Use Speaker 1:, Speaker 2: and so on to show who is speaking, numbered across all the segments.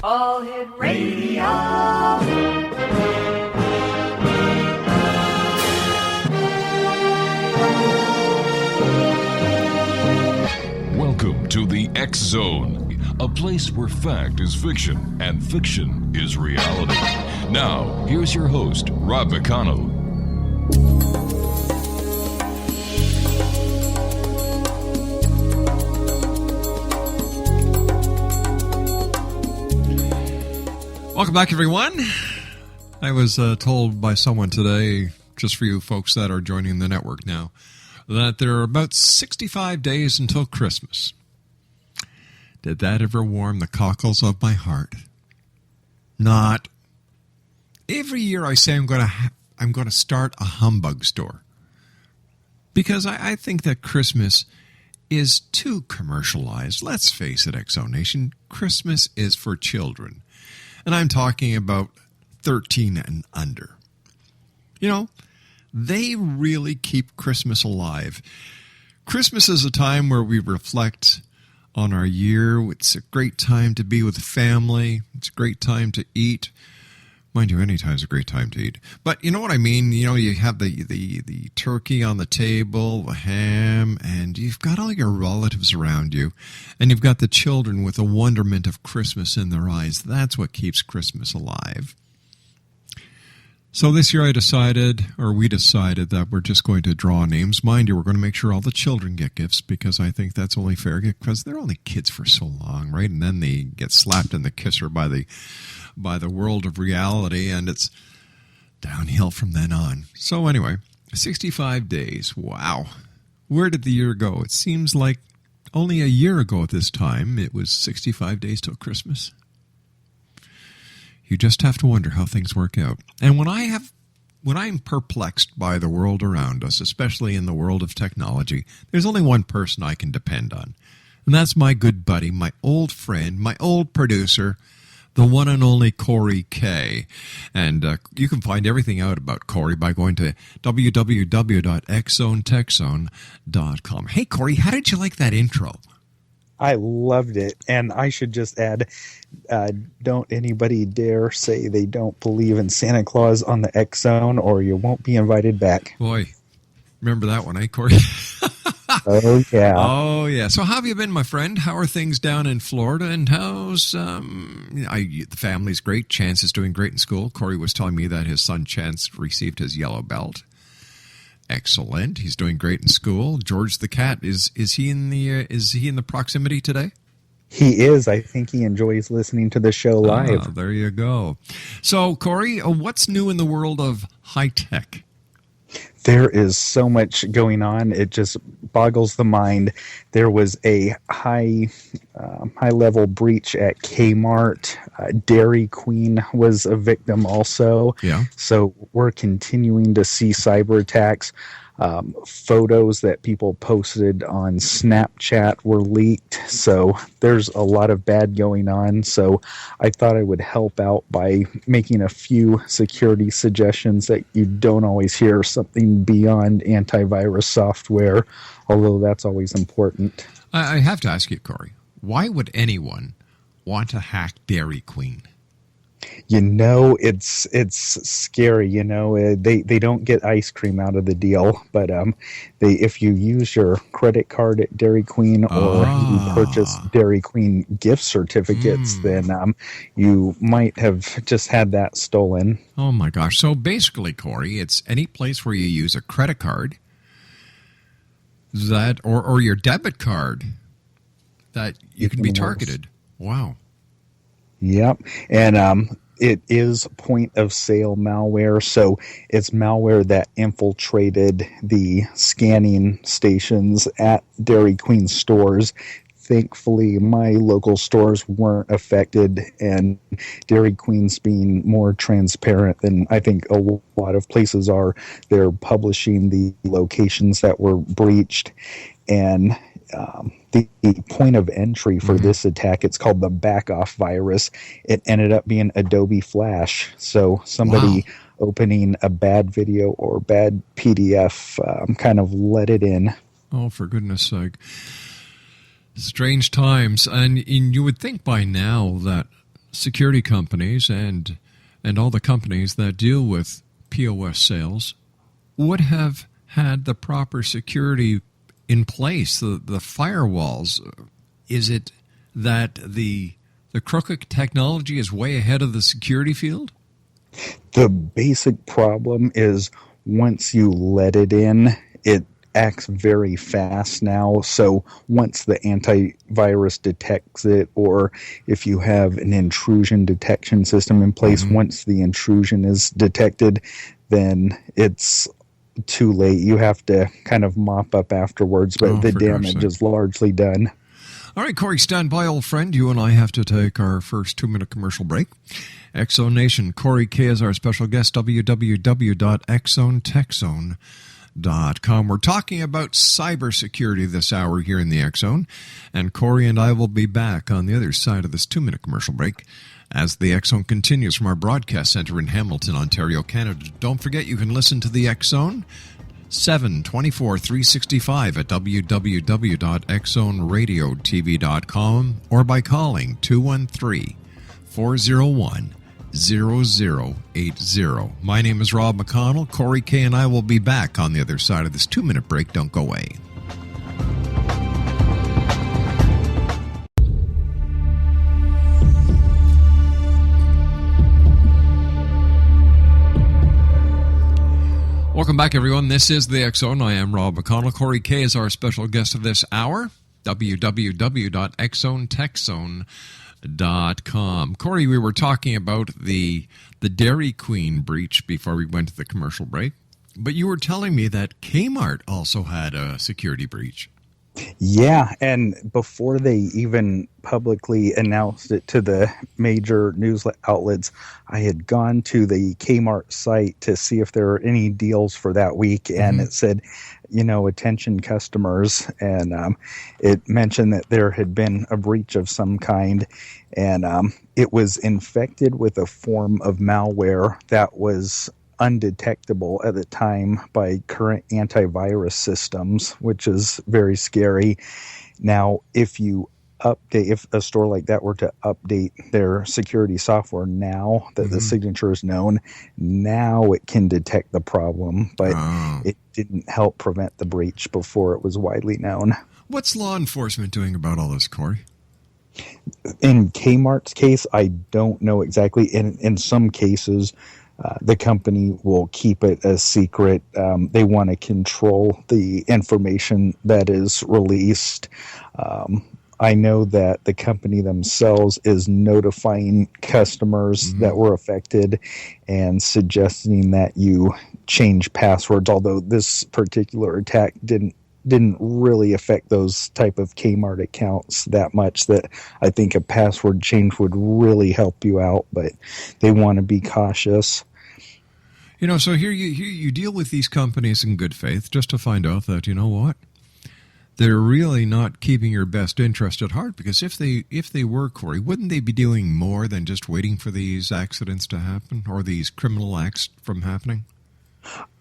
Speaker 1: All Hit Radio.
Speaker 2: Welcome to the X Zone, a place where fact is fiction and fiction is reality. Now, here's your host, Rob McConnell.
Speaker 3: Welcome back, everyone. I was told by someone today, just for you folks that are joining the network now, that there are about 65 days until Christmas. Did that ever warm the cockles of my heart? Not. Every year I say I'm going to start a humbug store, because I think that Christmas is too commercialized. Let's face it, Exo Nation, Christmas is for children. And I'm talking about 13 and under. You know, they really keep Christmas alive. Christmas is a time where we reflect on our year. It's a great time to be with family. It's a great time to eat. Mind you, any time is a great time to eat. But you know what I mean? You know, you have the turkey on the table, the ham, and you've got all your relatives around you. And you've got the children with the wonderment of Christmas in their eyes. That's what keeps Christmas alive. So this year we decided that we're just going to draw names. Mind you, we're going to make sure all the children get gifts, because I think that's only fair, because they're only kids for so long, right? And then they get slapped in the kisser by the world of reality, and it's downhill from then on. So anyway, 65 days. Wow. Where did the year go? It seems like only a year ago at this time, it was 65 days till Christmas. You just have to wonder how things work out. And when I'm perplexed by the world around us, especially in the world of technology, there's only one person I can depend on. And that's my good buddy, my old friend, my old producer, the one and only Corey K. And you can find everything out about Corey by going to www.xzonetechzone.com. Hey, Corey, how did you like that intro?
Speaker 4: I loved it. And I should just add, don't anybody dare say they don't believe in Santa Claus on the X Zone, or you won't be invited back.
Speaker 3: Boy, remember that one, eh, Corey?
Speaker 4: Oh, yeah.
Speaker 3: Oh, yeah. So how have you been, my friend? How are things down in Florida? And how's the family's great? Chance is doing great in school. Corey was telling me that his son Chance received his yellow belt. Excellent. He's doing great in school. George the cat, is he in the proximity today?
Speaker 4: He is. I think he enjoys listening to the show live.
Speaker 3: There you go. So, Corey, what's new in the world of high tech?
Speaker 4: There is so much going on. It just boggles the mind. There was a high-level breach at K-Mart. Dairy Queen was a victim also.
Speaker 3: Yeah.
Speaker 4: So we're continuing to see cyber attacks. Photos that people posted on Snapchat were leaked. So there's a lot of bad going on. So I thought I would help out by making a few security suggestions that you don't always hear, something beyond antivirus software, although that's always important.
Speaker 3: I have to ask you, Corey, why would anyone want to hack Dairy Queen?
Speaker 4: You know, it's scary. You know, they don't get ice cream out of the deal, but if you use your credit card at Dairy Queen, or you purchase Dairy Queen gift certificates, then you might have just had that stolen.
Speaker 3: Oh my gosh! So basically, Corey, it's any place where you use a credit card that or your debit card that you can be targeted. Wow.
Speaker 4: Yep. And it is point-of-sale malware, so it's malware that infiltrated the scanning stations at Dairy Queen stores. Thankfully, my local stores weren't affected, and Dairy Queen's being more transparent than I think a lot of places are. They're publishing the locations that were breached, and the point of entry for this attack, it's called the backoff virus. It ended up being Adobe Flash. So somebody opening a bad video or bad PDF kind of let it in.
Speaker 3: Oh, for goodness sake. Strange times, and you would think by now that security companies and all the companies that deal with POS sales would have had the proper security in place, the firewalls. Is it that the crooked technology is way ahead of the security field?
Speaker 4: The basic problem is once you let it in, it acts very fast now. So once the antivirus detects it, or if you have an intrusion detection system in place, once the intrusion is detected, then it's too late. You have to kind of mop up afterwards, but the damage is largely done.
Speaker 3: All right, Corey, stand by, old friend. You and I have to take our first 2-minute commercial break. Exxon Nation, Corey K is our special guest, www.exxontechzone.com. We're talking about cybersecurity this hour here in the X Zone, and Corey and I will be back on the other side of this 2-minute commercial break as the X Zone continues from our broadcast center in Hamilton, Ontario, Canada. Don't forget you can listen to the X Zone 7/24/365 at www.xzoneradiotv.com or by calling 213-401-0080. My name is Rob McConnell. Corey K and I will be back on the other side of this 2-minute break. Don't go away. Welcome back, everyone. This is the X Zone. I am Rob McConnell. Corey K is our special guest of this hour. www.exxontechzone.com. Corey, we were talking about the Dairy Queen breach before we went to the commercial break, but you were telling me that K-Mart also had a security breach.
Speaker 4: Yeah, and before they even publicly announced it to the major news outlets, I had gone to the K-Mart site to see if there were any deals for that week, and it said, attention customers, and it mentioned that there had been a breach of some kind, and it was infected with a form of malware that was undetectable at the time by current antivirus systems, which is very scary. Now, if a store like that were to update their security software now that the signature is known, now it can detect the problem, but it didn't help prevent the breach before it was widely known.
Speaker 3: What's law enforcement doing about all this, Corey?
Speaker 4: In Kmart's case, I don't know exactly. In some cases, the company will keep it a secret. They want to control the information that is released. I know that the company themselves is notifying customers that were affected and suggesting that you change passwords, although this particular attack didn't really affect those type of Kmart accounts that much that I think a password change would really help you out, but they want to be cautious.
Speaker 3: So here you deal with these companies in good faith just to find out that, they're really not keeping your best interest at heart, because if they were, Corey, wouldn't they be doing more than just waiting for these accidents to happen or these criminal acts from happening?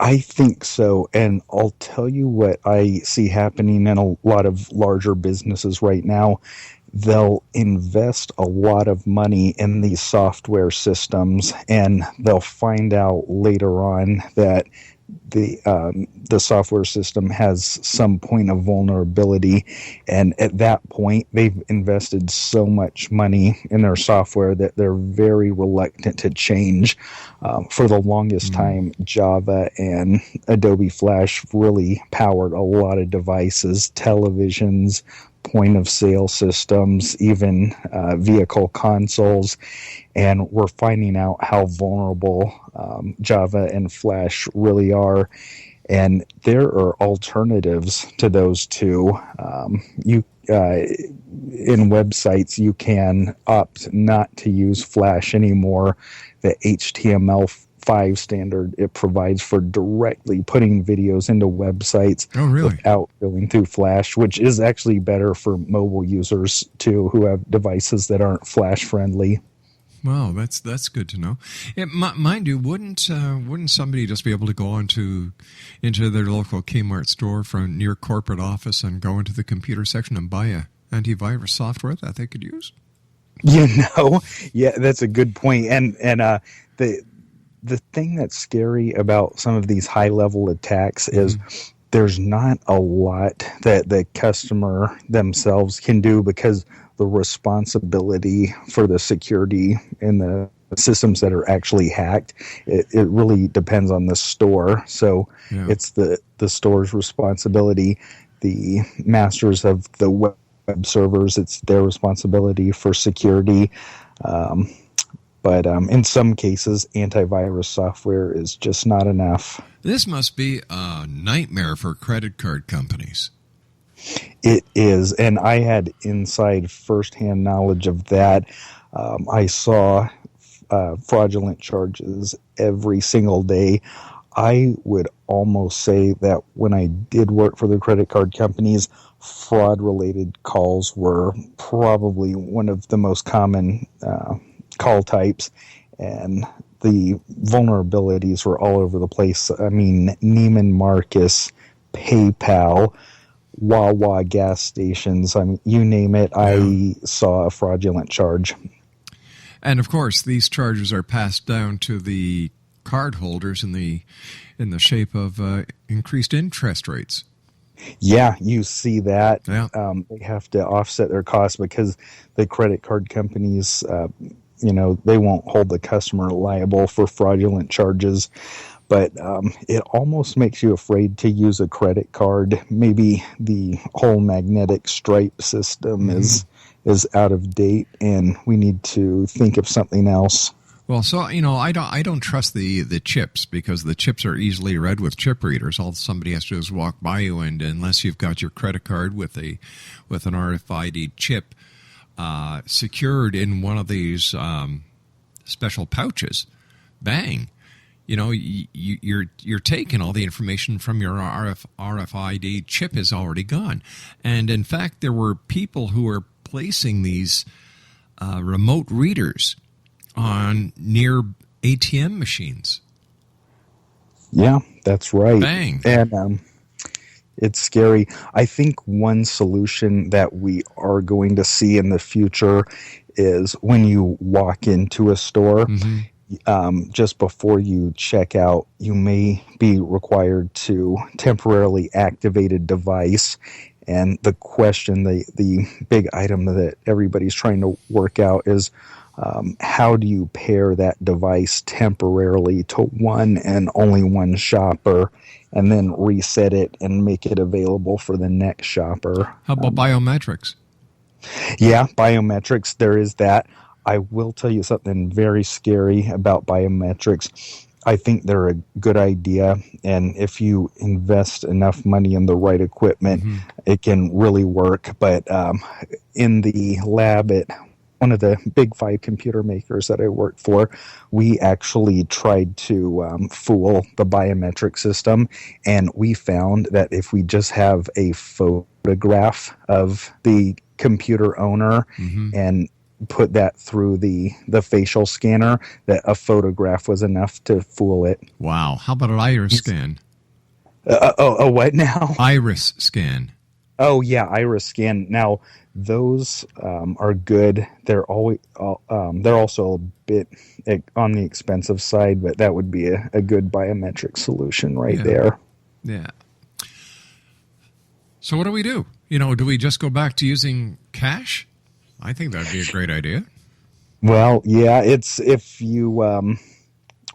Speaker 4: I think so, and I'll tell you what I see happening in a lot of larger businesses right now. They'll invest a lot of money in these software systems, and they'll find out later on that the software system has some point of vulnerability, and at that point they've invested so much money in their software that they're very reluctant to change. For the longest time, Java and Adobe Flash really powered a lot of devices, televisions, point of sale systems, even vehicle consoles, and we're finding out how vulnerable Java and Flash really are. And there are alternatives to those two. In websites, you can opt not to use Flash anymore. The HTML5 standard it provides for directly putting videos into websites without going through Flash, which is actually better for mobile users too, who have devices that aren't Flash friendly.
Speaker 3: Wow, that's good to know. Mind you, wouldn't somebody just be able to go into their local Kmart store from near corporate office and go into the computer section and buy antivirus software that they could use?
Speaker 4: Yeah, that's a good point. And the thing that's scary about some of these high-level attacks is there's not a lot that the customer themselves can do, because the responsibility for the security in the systems that are actually hacked, it really depends on the store. So it's the store's responsibility. The masters of the web servers, it's their responsibility for security. But in some cases, antivirus software is just not enough.
Speaker 3: This must be a nightmare for credit card companies.
Speaker 4: It is, and I had inside firsthand knowledge of that. I saw fraudulent charges every single day. I would almost say that when I did work for the credit card companies, fraud-related calls were probably one of the most common call types, and the vulnerabilities were all over the place. I mean, Neiman Marcus, PayPal, Wawa gas stations, I mean, you name it, I saw a fraudulent charge.
Speaker 3: And of course, these charges are passed down to the cardholders in the shape of increased interest rates.
Speaker 4: Yeah, you see that.
Speaker 3: Yeah.
Speaker 4: They have to offset their costs because the credit card companies, they won't hold the customer liable for fraudulent charges. But it almost makes you afraid to use a credit card. Maybe the whole magnetic stripe system is out of date, and we need to think of something else.
Speaker 3: Well, so I don't trust the chips, because the chips are easily read with chip readers. All somebody has to do is walk by you, and unless you've got your credit card with an RFID chip secured in one of these special pouches, bang. You're taking all the information from your RFID chip is already gone. And in fact, there were people who were placing these remote readers on near ATM machines.
Speaker 4: Yeah, that's right.
Speaker 3: Bang.
Speaker 4: And it's scary. I think one solution that we are going to see in the future is when you walk into a store, just before you check out, you may be required to temporarily activate a device. And the question, the big item that everybody's trying to work out is, how do you pair that device temporarily to one and only one shopper, and then reset it and make it available for the next shopper?
Speaker 3: How about biometrics?
Speaker 4: Yeah, biometrics, there is that. I will tell you something very scary about biometrics. I think they're a good idea, and if you invest enough money in the right equipment, it can really work. But in the lab at one of the big 5 computer makers that I worked for, we actually tried to fool the biometric system, and we found that if we just have a photograph of the computer owner and put that through the facial scanner, that a photograph was enough to fool it.
Speaker 3: Wow. How about an iris scan?
Speaker 4: What now?
Speaker 3: Iris scan.
Speaker 4: Oh, yeah, iris scan. Now, those are good. They're they're also a bit on the expensive side, but that would be a good biometric solution there.
Speaker 3: Yeah. So what do we do? Do we just go back to using cash? I think that'd be a great idea.
Speaker 4: Well, yeah, it's if you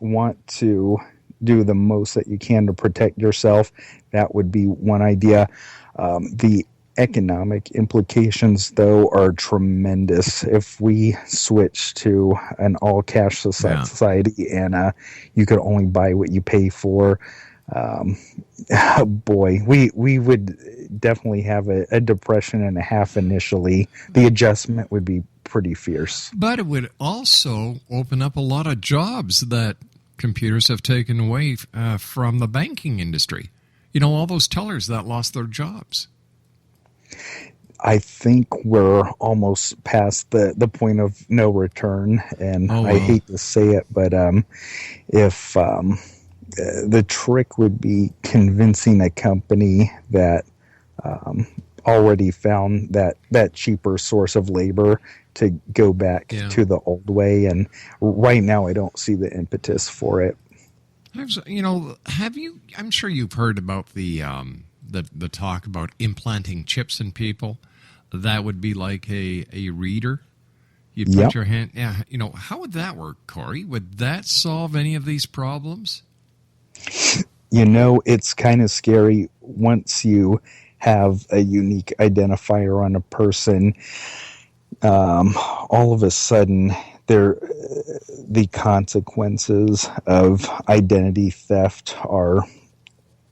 Speaker 4: want to do the most that you can to protect yourself, that would be one idea. The economic implications, though, are tremendous. If we switch to an all-cash society and you could only buy what you pay for, boy, we would definitely have a depression and a half initially. The adjustment would be pretty fierce.
Speaker 3: But it would also open up a lot of jobs that computers have taken away from the banking industry. All those tellers that lost their jobs.
Speaker 4: I think we're almost past the point of no return, and I hate to say it, but if the trick would be convincing a company that already found that cheaper source of labor to go back to the old way. And right now, I don't see the impetus for it.
Speaker 3: Have you? I'm sure you've heard about the talk about implanting chips in people. That would be like a reader. You put your hand. Yeah. How would that work, Corey? Would that solve any of these problems?
Speaker 4: It's kind of scary once you have a unique identifier on a person. All of a sudden, the consequences of identity theft are,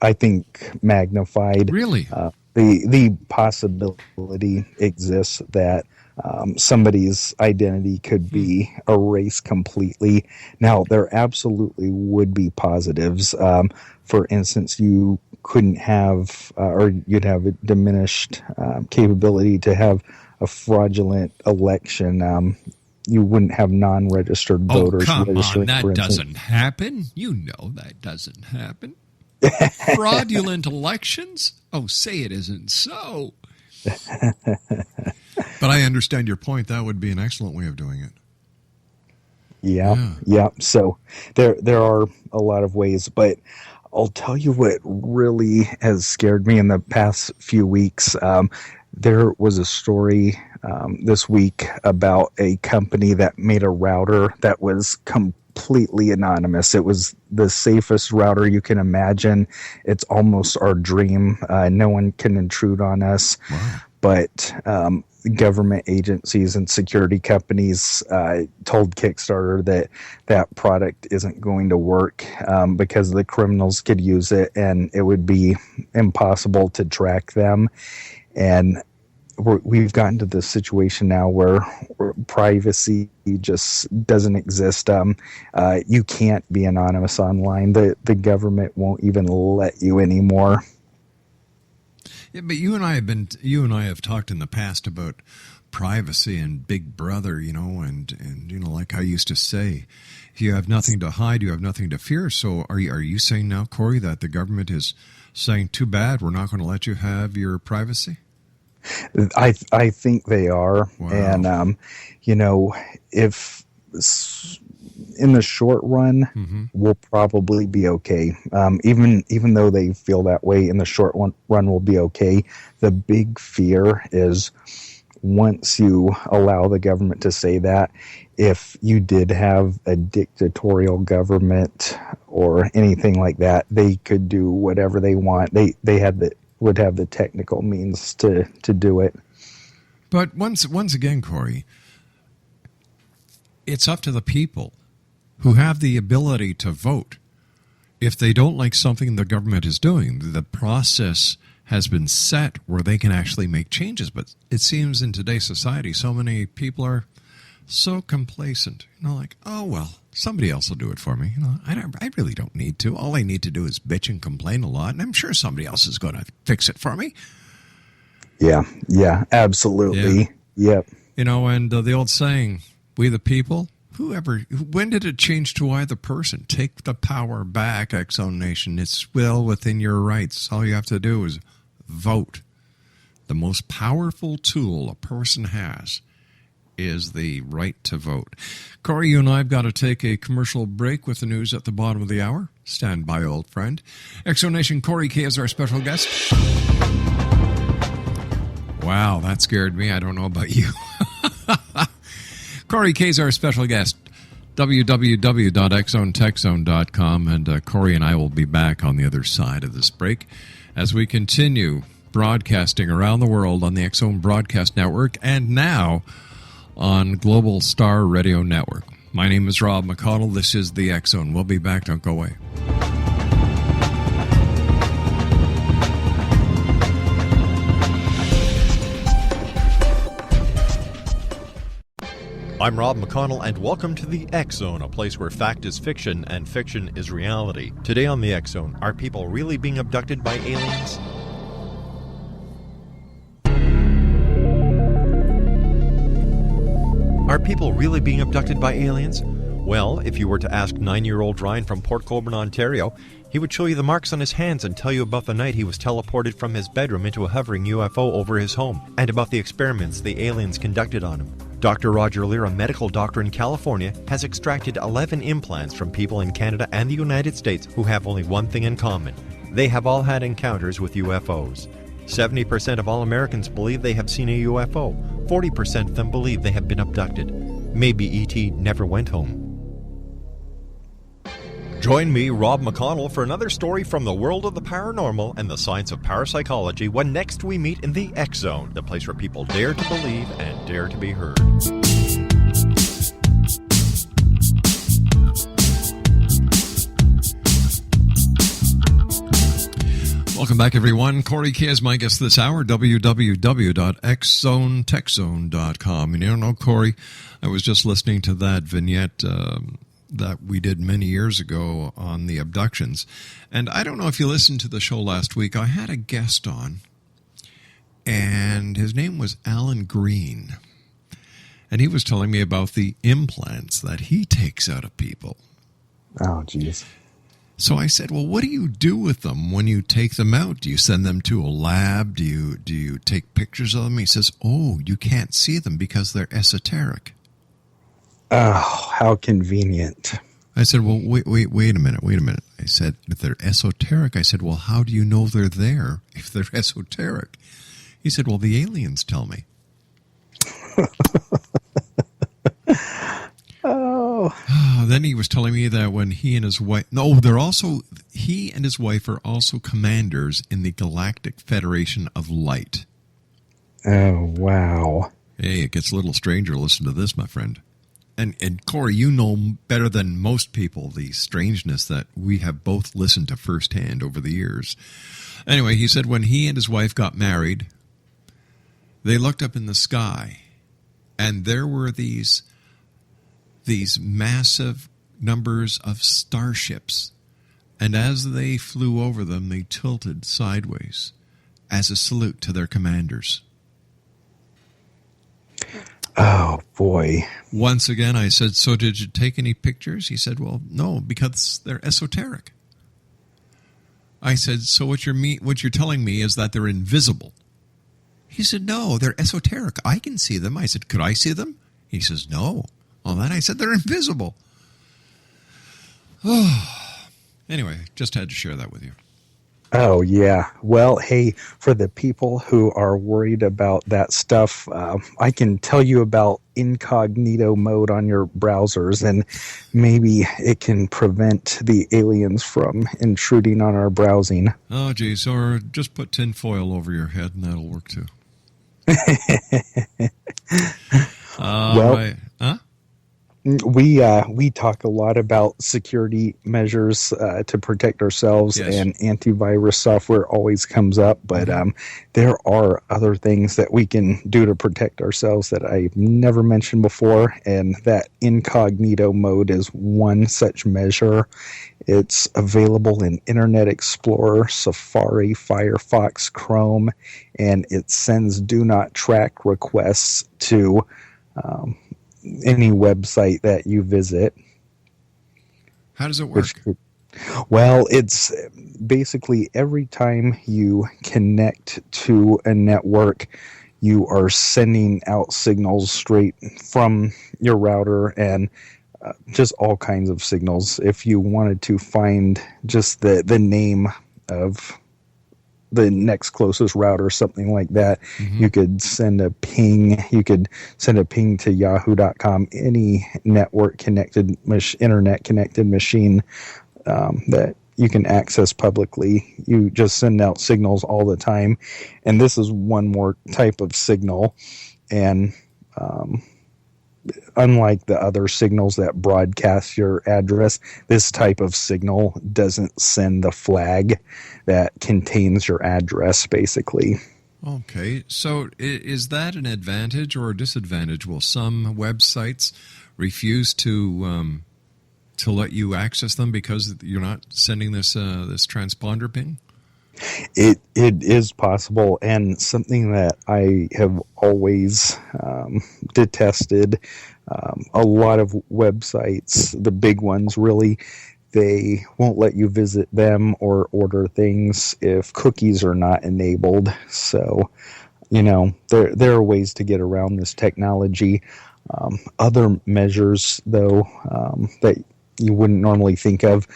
Speaker 4: I think, magnified.
Speaker 3: Really?
Speaker 4: The possibility exists that somebody's identity could be erased completely. Now, there absolutely would be positives. For instance, you couldn't have, or you'd have a diminished capability to have a fraudulent election. You wouldn't have non-registered voters.
Speaker 3: Oh, come on, that doesn't happen. You know that doesn't happen. Fraudulent elections? Oh, say it isn't so. But I understand your point. That would be an excellent way of doing it.
Speaker 4: Yeah. So there are a lot of ways, but I'll tell you what really has scared me in the past few weeks. There was a story this week about a company that made a router that was completely anonymous. It was the safest router you can imagine. It's almost our dream. No one can intrude on us. Wow. But government agencies and security companies told Kickstarter that product isn't going to work because the criminals could use it and it would be impossible to track them. And we've gotten to this situation now where privacy just doesn't exist. You can't be anonymous online. The government won't even let you anymore.
Speaker 3: Yeah, but you and I have talked in the past about privacy and Big Brother, and like I used to say, if you have nothing to hide, you have nothing to fear. So are you saying now, Corey, that the government is saying, too bad, we're not going to let you have your privacy?
Speaker 4: I think they are.
Speaker 3: Wow.
Speaker 4: And, if in the short run, we'll probably be okay. Even though they feel that way, in the short run, we'll be okay. The big fear is once you allow the government to say that, if you did have a dictatorial government or anything like that, they could do whatever they want. They would have the technical means to do it.
Speaker 3: But once again, Corey, it's up to the people who have the ability to vote. If they don't like something the government is doing, the process has been set where they can actually make changes. But it seems in today's society, so many people are so complacent. Like, oh, well, somebody else will do it for me. I really don't need to. All I need to do is bitch and complain a lot, and I'm sure somebody else is going to fix it for me.
Speaker 4: Yeah, absolutely.
Speaker 3: Yeah.
Speaker 4: Yep.
Speaker 3: And the old saying, we the people, when did it change to I the person? Take the power back, X-Zone Nation. It's well within your rights. All you have to do is vote. The most powerful tool a person has is the right to vote. Corey, you and I have got to take a commercial break with the news at the bottom of the hour. Stand by, old friend. X-Zone Nation, Corey K is our special guest. Wow, that scared me. I don't know about you. Corey K is our special guest. www.xzonetechzone.com. And Corey and I will be back on the other side of this break as we continue broadcasting around the world on the X-Zone Broadcast Network and now on Global Star Radio Network. My name is Rob McConnell. This is the X-Zone. We'll be back. Don't go away. I'm Rob McConnell, and welcome to the X-Zone, a place where fact is fiction and fiction is reality. Today on the X-Zone, are people really being abducted by aliens? Are people really being abducted by aliens? Well, if you were to ask 9-year-old Ryan from Port Colborne, Ontario,
Speaker 5: He would show you the marks on his hands and tell you about the night he was teleported from his bedroom into a hovering UFO over his home, and about the experiments the aliens conducted on him. Dr. Roger Lear, a medical doctor in California, has extracted 11 implants from people in Canada and the United States who have only one thing in common. They have all had encounters with UFOs. 70% of all Americans believe they have seen a UFO. 40% of them believe they have been abducted. Maybe E.T. never went home. Join me, Rob McConnell, for another story from the world of the paranormal and the science of parapsychology when next we meet in the X Zone, the place where people dare to believe and dare to be heard.
Speaker 3: Welcome back, everyone. Corey K is my guest this hour, www.xzonetechzone.com. And you don't know, Corey, I was just listening to that vignette that we did many years ago on the abductions. And I don't know if you listened to the show last week. I had a guest on, and his name was Alan Green. And he was telling me about the implants that he takes out of people.
Speaker 4: Oh, geez.
Speaker 3: So I said, well, what do you do with them when you take them out? Do you send them to a lab? Do you take pictures of them? He says, oh, you can't see them because they're esoteric.
Speaker 4: Oh, how convenient.
Speaker 3: I said, well, wait a minute. I said, if they're esoteric, I said, well, how do you know they're there if they're esoteric? He said, well, the aliens tell me.
Speaker 4: Oh.
Speaker 3: Then he was telling me that when he and his wife, he and his wife are also commanders in the Galactic Federation of Light.
Speaker 4: Oh, wow.
Speaker 3: Hey, it gets a little stranger. Listen to this, my friend. And Corey, you know better than most people the strangeness that we have both listened to firsthand over the years. Anyway, he said when he and his wife got married, they looked up in the sky, and there were these massive numbers of starships. And as they flew over them, they tilted sideways as a salute to their commanders.
Speaker 4: Oh, boy.
Speaker 3: Once again, I said, so did you take any pictures? He said, well, no, because they're esoteric. I said, so what you're telling me is that they're invisible. He said, no, they're esoteric. I can see them. I said, could I see them? He says, no. Well, then I said, they're invisible. Oh. Anyway, just had to share that with you.
Speaker 4: Oh, yeah. Well, hey, for the people who are worried about that stuff, I can tell you about incognito mode on your browsers, and maybe it can prevent the aliens from intruding on our browsing.
Speaker 3: Oh, geez. Or just put tin foil over your head, and that'll work, too. Huh?
Speaker 4: We talk a lot about security measures to protect ourselves, yes. And antivirus software always comes up, but there are other things that we can do to protect ourselves that I've never mentioned before, and that incognito mode is one such measure. It's available in Internet Explorer, Safari, Firefox, Chrome, and it sends do not track requests to any website that you visit.
Speaker 3: How does it work?
Speaker 4: Well, it's basically every time you connect to a network, you are sending out signals straight from your router, and just all kinds of signals. If you wanted to find just the name of the next closest router, something like that, you could send a ping. You could send a ping to yahoo.com, any network connected, internet connected machine that you can access publicly. You just send out signals all the time. And this is one more type of signal. And unlike the other signals that broadcast your address, this type of signal doesn't send the flag that contains your address, basically.
Speaker 3: Okay, so is that an advantage or a disadvantage? Will some websites refuse to let you access them because you're not sending this transponder ping?
Speaker 4: It is possible, and something that I have always detested. A lot of websites, the big ones really, they won't let you visit them or order things if cookies are not enabled. So, there are ways to get around this technology. Other measures, though, that you wouldn't normally think of,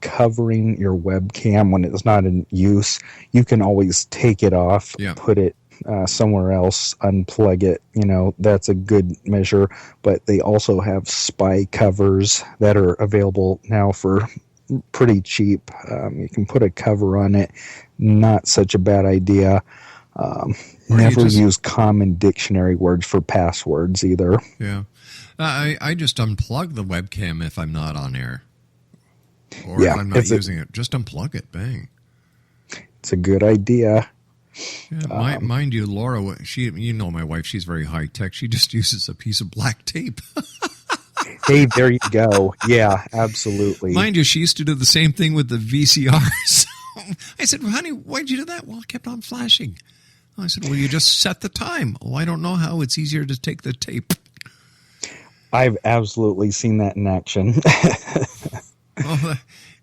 Speaker 4: covering your webcam when it's not in use. You can always take it off, put it somewhere else, unplug it. That's a good measure. But they also have spy covers that are available now for pretty cheap. You can put a cover on it. Not such a bad idea. Never use common dictionary words for passwords either.
Speaker 3: Yeah. I just unplug the webcam if I'm not on air. Or if I'm not using it. Just unplug it. Bang.
Speaker 4: It's a good idea.
Speaker 3: Yeah, mind you, Laura, my wife, she's very high tech. She just uses a piece of black tape.
Speaker 4: Hey, there you go. Yeah, absolutely.
Speaker 3: Mind you, she used to do the same thing with the VCRs. I said, well, honey, why'd you do that? Well, it kept on flashing. I said, well, you just set the time. Oh, I don't know how. It's easier to take the tape.
Speaker 4: I've absolutely seen that in action.
Speaker 3: Oh,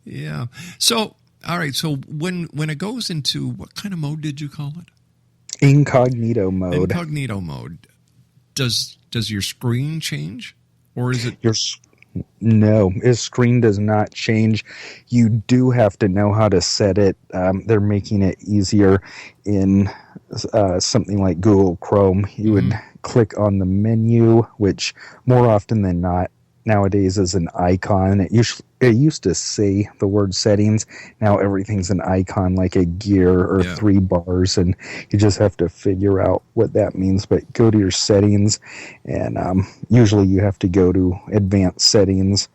Speaker 3: yeah. So, all right. So when it goes into, what kind of mode did you call it?
Speaker 4: Incognito mode.
Speaker 3: Incognito mode. Does your screen change? Or is it...
Speaker 4: No, his screen does not change. You do have to know how to set it. They're making it easier in something like Google Chrome. You would click on the menu, which more often than not nowadays is an icon. It used to say the word settings. Now everything's an icon like a gear or 3 bars, and you just have to figure out what that means. But go to your settings, and usually you have to go to advanced settings,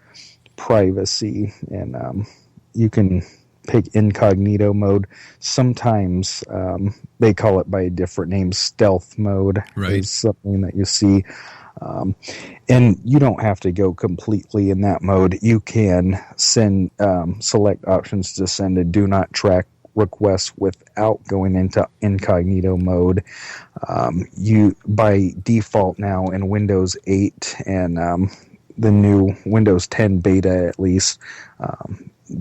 Speaker 4: privacy, and you can pick incognito mode. Sometimes they call it by a different name. Stealth mode is something that you see. And you don't have to go completely in that mode. You can select options to send a do not track request without going into incognito mode. You by default now in Windows 8 and the new Windows 10 beta at least,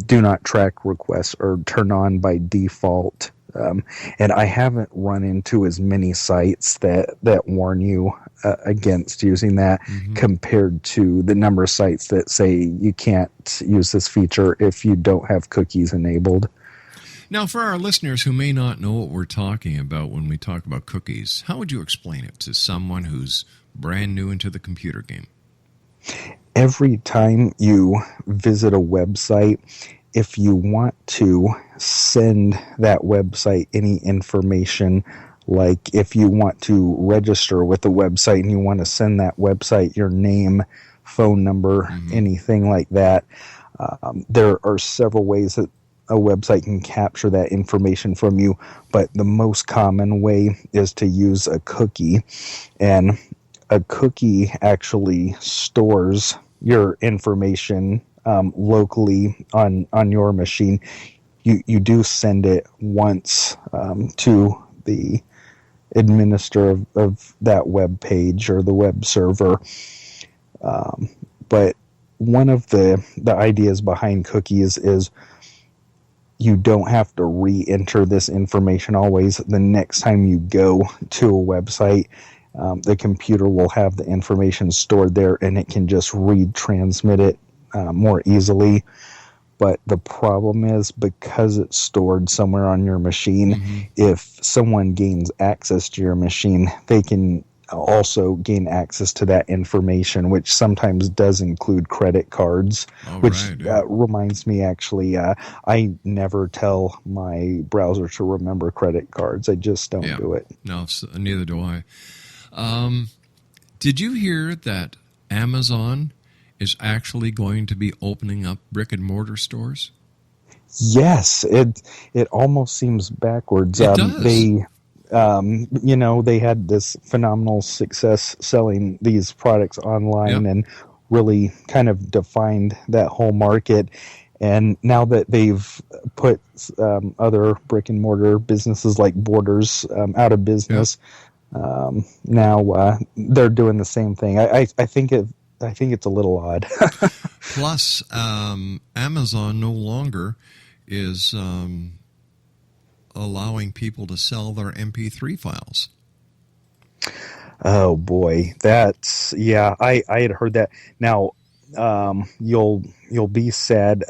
Speaker 4: do not track requests are turned on by default. And I haven't run into as many sites that warn you against using that compared to the number of sites that say you can't use this feature if you don't have cookies enabled.
Speaker 3: Now, for our listeners who may not know what we're talking about when we talk about cookies, how would you explain it to someone who's brand new into the computer game?
Speaker 4: Every time you visit a website, if you want to send that website any information, like if you want to register with the website and you want to send that website your name, phone number, anything like that, there are several ways that a website can capture that information from you, but the most common way is to use a cookie. And a cookie actually stores your information locally on your machine. You do send it once to the administrator of that web page or the web server. But one of the ideas behind cookies is you don't have to re-enter this information always. The next time you go to a website, the computer will have the information stored there and it can just retransmit it more easily. But the problem is, because it's stored somewhere on your machine, if someone gains access to your machine, they can also gain access to that information, which sometimes does include credit cards, reminds me, actually, I never tell my browser to remember credit cards. I just don't do it.
Speaker 3: No, neither do I. Did you hear that Amazon is actually going to be opening up brick and mortar stores?
Speaker 4: Yes, it almost seems backwards.
Speaker 3: It does.
Speaker 4: They had this phenomenal success selling these products online and really kind of defined that whole market. And now that they've put other brick and mortar businesses like Borders out of business, now they're doing the same thing. I think I think it's a little odd.
Speaker 3: Plus, Amazon no longer is allowing people to sell their MP3 files.
Speaker 4: Oh boy, that's I had heard that. Now, you'll be sad.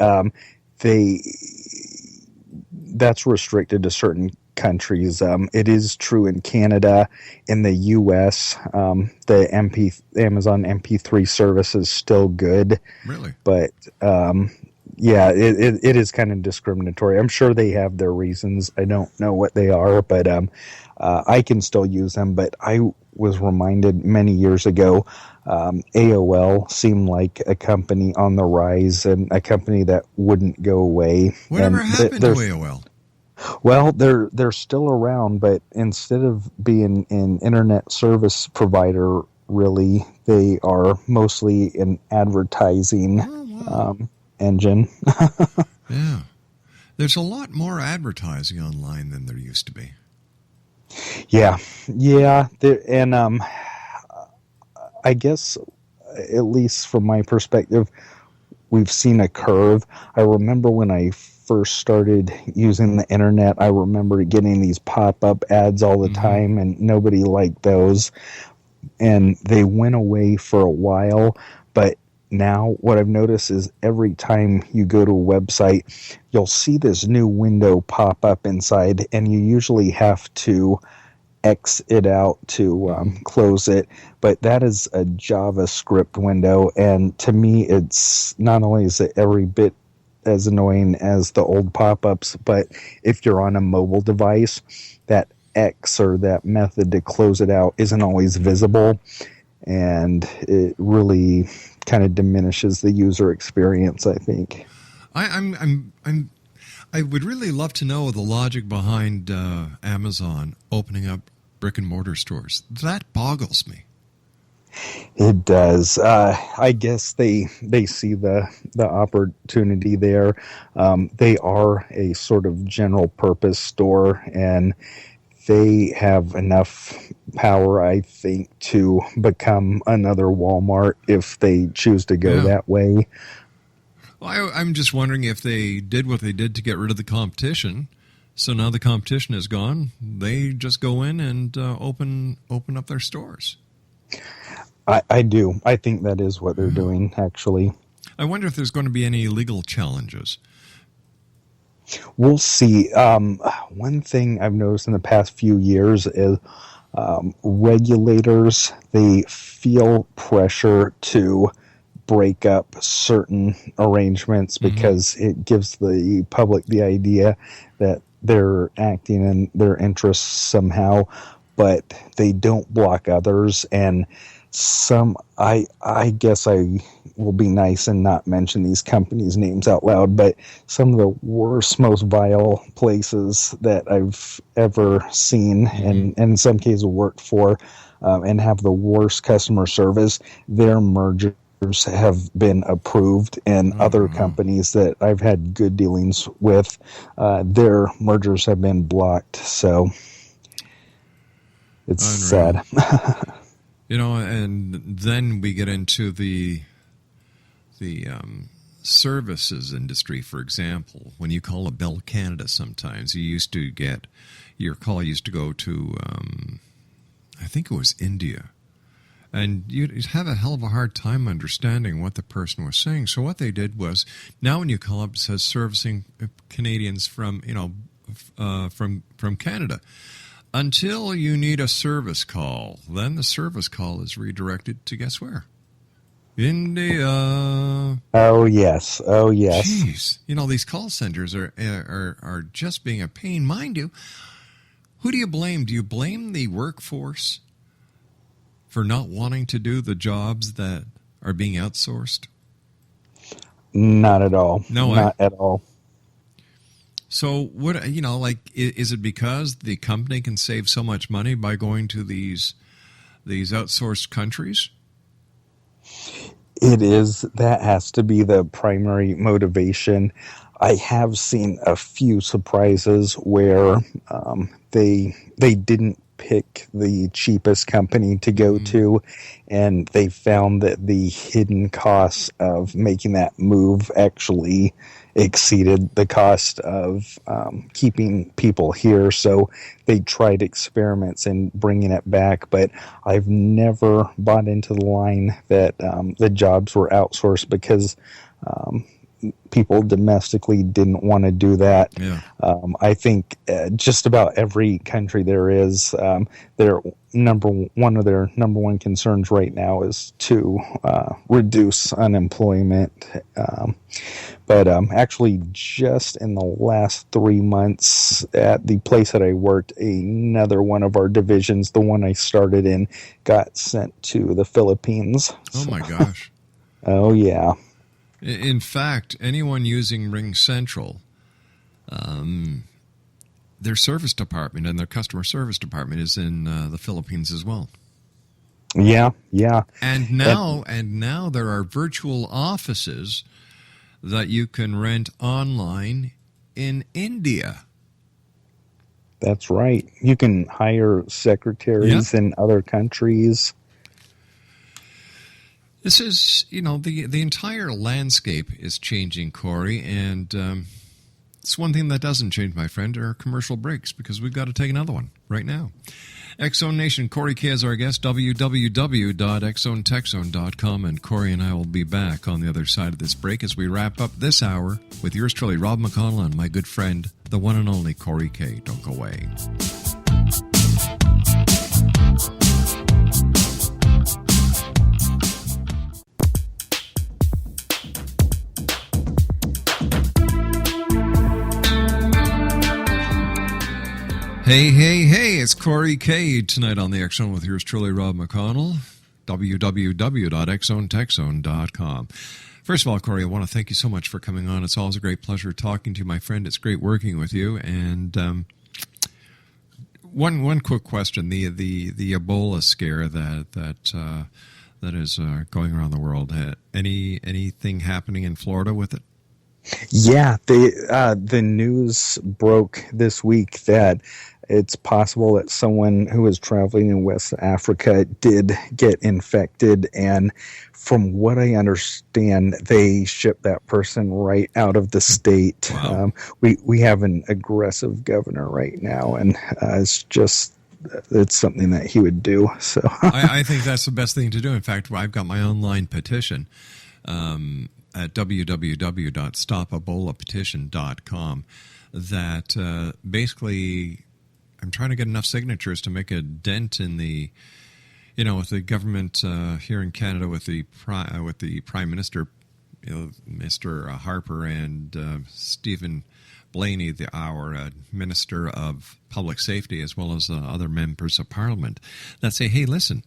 Speaker 4: That's restricted to certain countries. It is true in Canada. In the U.S., the Amazon MP3 service is still good.
Speaker 3: Really?
Speaker 4: But it is kind of discriminatory. I'm sure they have their reasons. I don't know what they are, but I can still use them. But I was reminded many years ago, AOL seemed like a company on the rise and a company that wouldn't go away.
Speaker 3: Whatever happened to AOL?
Speaker 4: Well, they're still around, but instead of being an internet service provider, really, they are mostly an advertising engine.
Speaker 3: Yeah. There's a lot more advertising online than there used to be.
Speaker 4: Yeah. And I guess, at least from my perspective, we've seen a curve. I remember when I first started using the internet, I remember getting these pop-up ads all the time, and nobody liked those. And they went away for a while, but now what I've noticed is every time you go to a website, you'll see this new window pop up inside, and you usually have to X it out to close it. But that is a JavaScript window, and to me, it's not only is it every bit as annoying as the old pop-ups, but if you're on a mobile device, that X or that method to close it out isn't always visible, and it really kind of diminishes the user experience, I think.
Speaker 3: I would really love to know the logic behind Amazon opening up brick and mortar stores. That boggles me.
Speaker 4: It does. I guess they see the opportunity there. They are a sort of general purpose store, and they have enough power, I think, to become another Walmart if they choose to go that way.
Speaker 3: Well, I'm just wondering if they did what they did to get rid of the competition. So now the competition is gone. They just go in and open up their stores.
Speaker 4: I do. I think that is what they're doing, actually.
Speaker 3: I wonder if there's going to be any legal challenges.
Speaker 4: We'll see. One thing I've noticed in the past few years is regulators, they feel pressure to break up certain arrangements because it gives the public the idea that they're acting in their interests somehow, but they don't block others. And I guess I will be nice and not mention these companies' names out loud, but some of the worst, most vile places that I've ever seen and in some cases worked for and have the worst customer service, their mergers have been approved, and other companies that I've had good dealings with, their mergers have been blocked. So it's sad.
Speaker 3: And then we get into the services industry, for example. When you call up Bell Canada sometimes, your call used to go to, I think it was India. And you'd have a hell of a hard time understanding what the person was saying. So what they did was, now when you call up, it says servicing Canadians from Canada. Until you need a service call. Then the service call is redirected to guess where? India.
Speaker 4: Oh, yes.
Speaker 3: Jeez. These call centers are just being a pain. Mind you, who do you blame? Do you blame the workforce for not wanting to do the jobs that are being outsourced?
Speaker 4: Not at all.
Speaker 3: Not
Speaker 4: at all.
Speaker 3: So what, is it because the company can save so much money by going to these outsourced countries?
Speaker 4: It is. That has to be the primary motivation. I have seen a few surprises where they didn't pick the cheapest company to go to, and they found that the hidden costs of making that move actually exceeded the cost of keeping people here. So they tried experiments in bringing it back, but I've never bought into the line that the jobs were outsourced because people domestically didn't want to do that.
Speaker 3: Yeah.
Speaker 4: I think just about every country there is, one of their number one concerns right now is to reduce unemployment. But actually, just in the last 3 months at the place that I worked, another one of our divisions, the one I started in, got sent to the Philippines.
Speaker 3: Oh, my gosh.
Speaker 4: Oh, yeah.
Speaker 3: In fact, anyone using Ring Central, their service department and their customer service department is in the Philippines as well.
Speaker 4: Yeah.
Speaker 3: And now there are virtual offices that you can rent online in India.
Speaker 4: That's right. You can hire secretaries in other countries.
Speaker 3: This is, the entire landscape is changing, Corey, and it's one thing that doesn't change, my friend, are commercial breaks, because we've got to take another one right now. X-Zone Nation, Corey K is our guest, www.xzonetechzone.com, and Corey and I will be back on the other side of this break as we wrap up this hour with yours truly, Rob McConnell, and my good friend, the one and only Corey K. Don't go away. Hey, it's Corey K tonight on the X-Zone with yours truly, Rob McConnell, www.xzonetechzone.com. First of all, Corey, I want to thank you so much for coming on. It's always a great pleasure talking to you, my friend. It's great working with you. And one quick question: the Ebola scare that is going around the world. Anything happening in Florida with it?
Speaker 4: Yeah, the news broke this week that it's possible that someone who was traveling in West Africa did get infected, and from what I understand, they shipped that person right out of the state.
Speaker 3: Wow.
Speaker 4: We have an aggressive governor right now, and it's something that he would do. So
Speaker 3: I think that's the best thing to do. In fact, I've got my online petition at www.stopebolapetition.com that basically I'm trying to get enough signatures to make a dent in the, with the government here in Canada, with the Prime Minister, Mr. Harper, and Stephen Blaney, our Minister of Public Safety, as well as other members of Parliament, that say, hey, listen,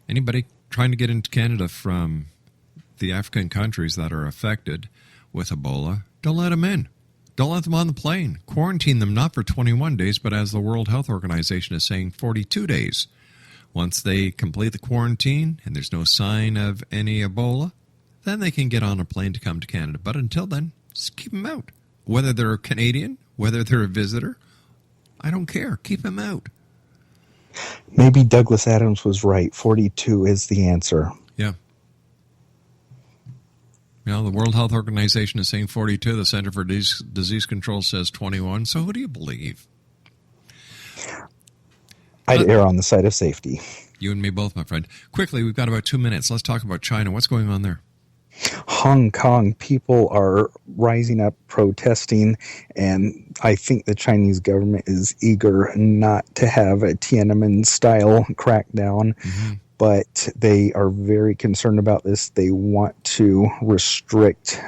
Speaker 3: anybody trying to get into Canada from the African countries that are affected with Ebola, don't let them in. Don't let them on the plane. Quarantine them not for 21 days, but as the World Health Organization is saying, 42 days. Once they complete the quarantine and there's no sign of any Ebola, then they can get on a plane to come to Canada. But until then, just keep them out. Whether they're a Canadian, whether they're a visitor, I don't care. Keep them out.
Speaker 4: Maybe Douglas Adams was right. 42 is the answer.
Speaker 3: Yeah. The World Health Organization is saying 42. The Center for Disease Control says 21. So who do you believe?
Speaker 4: I'd err on the side of safety.
Speaker 3: You and me both, my friend. Quickly, we've got about 2 minutes. Let's talk about China. What's going on there?
Speaker 4: Hong Kong, people are rising up protesting, and I think the Chinese government is eager not to have a Tiananmen-style crackdown. Mm-hmm. But they are very concerned about this. They want to restrict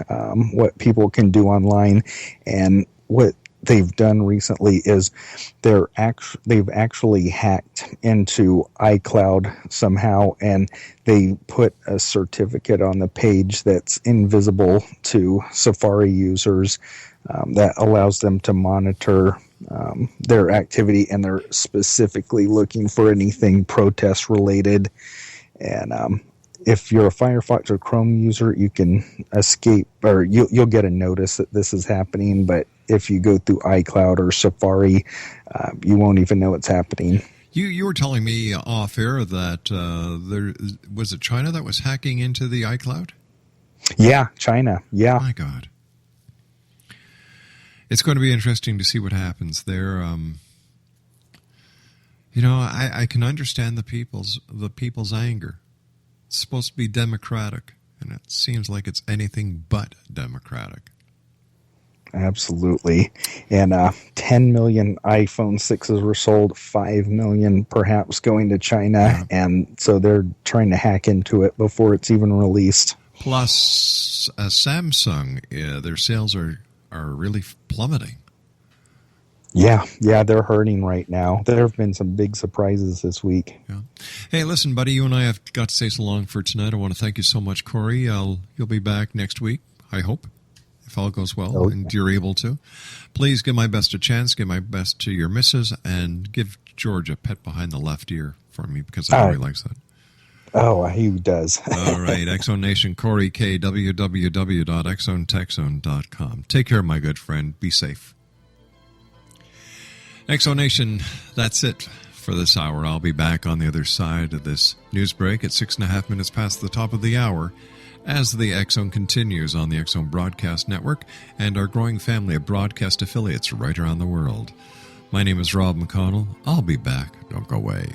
Speaker 4: what people can do online. And what they've done recently is they've actually hacked into iCloud somehow, and they put a certificate on the page that's invisible to Safari users that allows them to monitor their activity, and they're specifically looking for anything protest related. And if you're a Firefox or Chrome user, you can escape, or you'll get a notice that this is happening. But if you go through iCloud or Safari, you won't even know it's happening.
Speaker 3: You were telling me off air that there was it China that was hacking into the iCloud?
Speaker 4: Yeah, China. Yeah.
Speaker 3: My God. It's going to be interesting to see what happens there. I can understand the people's anger. It's supposed to be democratic, and it seems like it's anything but democratic.
Speaker 4: Absolutely. And 10 million iPhone 6s were sold, 5 million perhaps going to China,
Speaker 3: Yeah.
Speaker 4: and so they're trying to hack into it before it's even released.
Speaker 3: Plus, Samsung, their sales are really plummeting.
Speaker 4: Yeah, they're hurting right now. There have been some big surprises this week.
Speaker 3: Yeah. Hey, listen, buddy, you and I have got to say so long for tonight. I want to thank you so much, Corey. You'll be back next week, I hope, if all goes well and you're able to. Please give my best a chance, give my best to your missus, and give George a pet behind the left ear for me, because I know he likes that.
Speaker 4: Oh, he does.
Speaker 3: All right, Exxon Nation, Corey K, www.exxontexon.com. Take care, my good friend. Be safe. Exxon Nation, that's it for this hour. I'll be back on the other side of this news break at 6.5 minutes past the top of the hour as the Exxon continues on the Exxon Broadcast Network and our growing family of broadcast affiliates right around the world. My name is Rob McConnell. I'll be back. Don't go away.